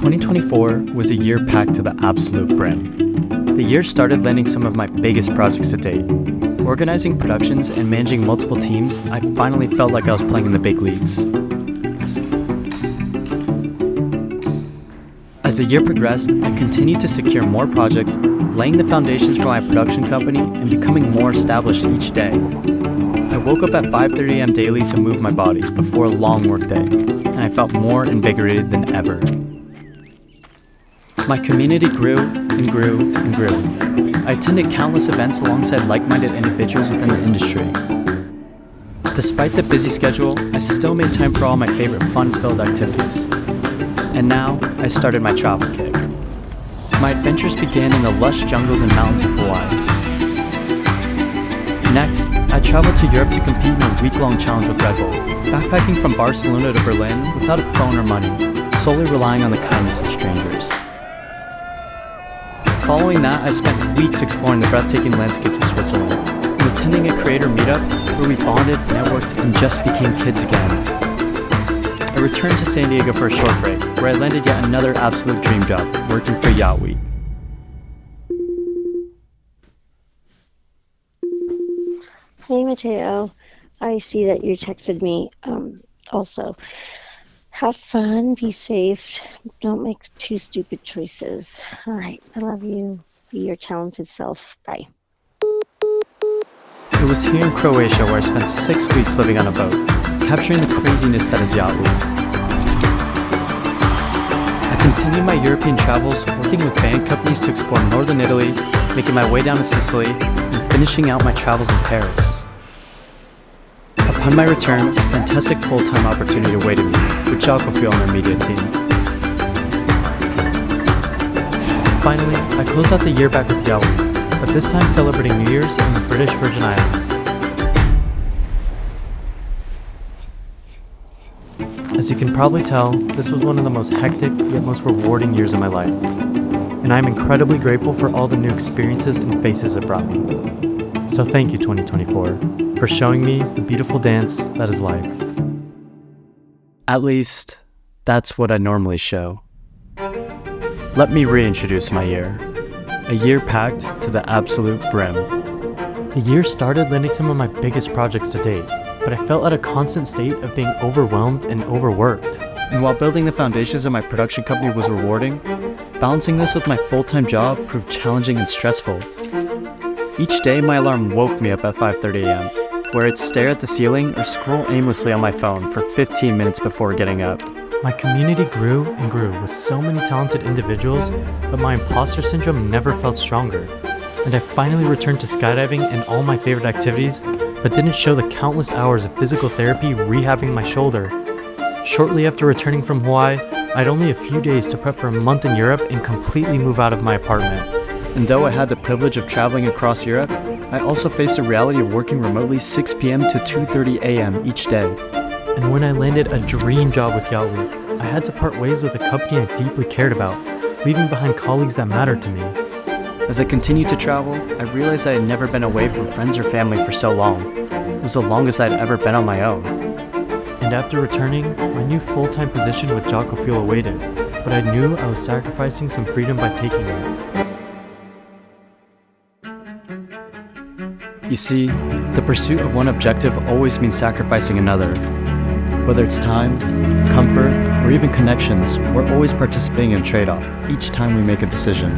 2024 was a year packed to the absolute brim. The year started landing some of my biggest projects to date. Organizing productions and managing multiple teams, I finally felt like I was playing in the big leagues. As the year progressed, I continued to secure more projects, laying the foundations for my production company and becoming more established each day. I woke up at 5:30 a.m. daily to move my body before a long workday, and I felt more invigorated than ever. My community grew and grew and grew. I attended countless events alongside like-minded individuals within the industry. Despite the busy schedule, I still made time for all my favorite fun-filled activities. And now, I started my travel kick. My adventures began in the lush jungles and mountains of Hawaii. Next, I traveled to Europe to compete in a week-long challenge with Red Bull, backpacking from Barcelona to Berlin without a phone or money, solely relying on the kindness of strangers. Following that, I spent weeks exploring the breathtaking landscapes of Switzerland and attending a creator meetup where we bonded, networked, and just became kids again. I returned to San Diego for a short break, where I landed yet another absolute dream job, working for Yacht Week. Hey Mateo, I see that you texted me also. Have fun, be safe, don't make too stupid choices. All right, I love you. Be your talented self. Bye. It was here in Croatia where I spent 6 weeks living on a boat, capturing the craziness that is Yacht Week. I continued my European travels, working with band companies to explore northern Italy, making my way down to Sicily, and finishing out my travels in Paris. Upon my return, a fantastic full-time opportunity awaited me with Jalcofiel and their media team. Finally, I closed out the year back with Yacht Week, but this time celebrating New Year's in the British Virgin Islands. As you can probably tell, this was one of the most hectic yet most rewarding years of my life, and I am incredibly grateful for all the new experiences and faces it brought me. So thank you, 2024, for showing me the beautiful dance that is life. At least, that's what I normally show. Let me reintroduce my year. A year packed to the absolute brim. The year started landing some of my biggest projects to date, but I felt at a constant state of being overwhelmed and overworked. And while building the foundations of my production company was rewarding, balancing this with my full-time job proved challenging and stressful. Each day, my alarm woke me up at 5:30 a.m., where I'd stare at the ceiling or scroll aimlessly on my phone for 15 minutes before getting up. My community grew and grew with so many talented individuals, but my imposter syndrome never felt stronger. And I finally returned to skydiving and all my favorite activities, but didn't show the countless hours of physical therapy rehabbing my shoulder. Shortly after returning from Hawaii, I had only a few days to prep for a month in Europe and completely move out of my apartment. And though I had the privilege of traveling across Europe, I also faced the reality of working remotely 6 p.m. to 2:30 a.m. each day. And when I landed a dream job with Yacht Week, I had to part ways with a company I deeply cared about, leaving behind colleagues that mattered to me. As I continued to travel, I realized I had never been away from friends or family for so long. It was the longest I'd ever been on my own. And after returning, my new full-time position with Jalcofiel awaited, but I knew I was sacrificing some freedom by taking it. You see, the pursuit of one objective always means sacrificing another. Whether it's time, comfort, or even connections, we're always participating in a trade-off each time we make a decision.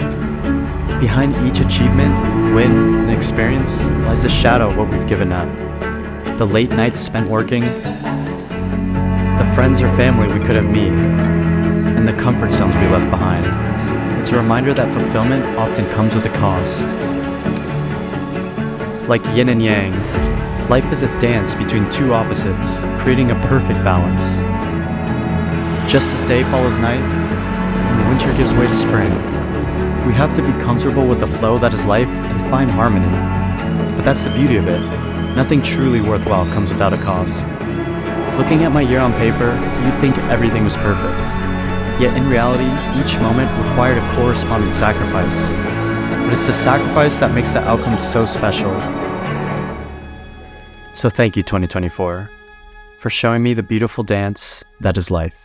Behind each achievement, win, and experience lies the shadow of what we've given up. The late nights spent working, the friends or family we couldn't meet, and the comfort zones we left behind. It's a reminder that fulfillment often comes with a cost. Like yin and yang, life is a dance between two opposites, creating a perfect balance. Just as day follows night, and winter gives way to spring, we have to be comfortable with the flow that is life and find harmony. But that's the beauty of it. Nothing truly worthwhile comes without a cost. Looking at my year on paper, you'd think everything was perfect. Yet in reality, each moment required a corresponding sacrifice. But it's the sacrifice that makes the outcome so special. So thank you, 2024, for showing me the beautiful dance that is life.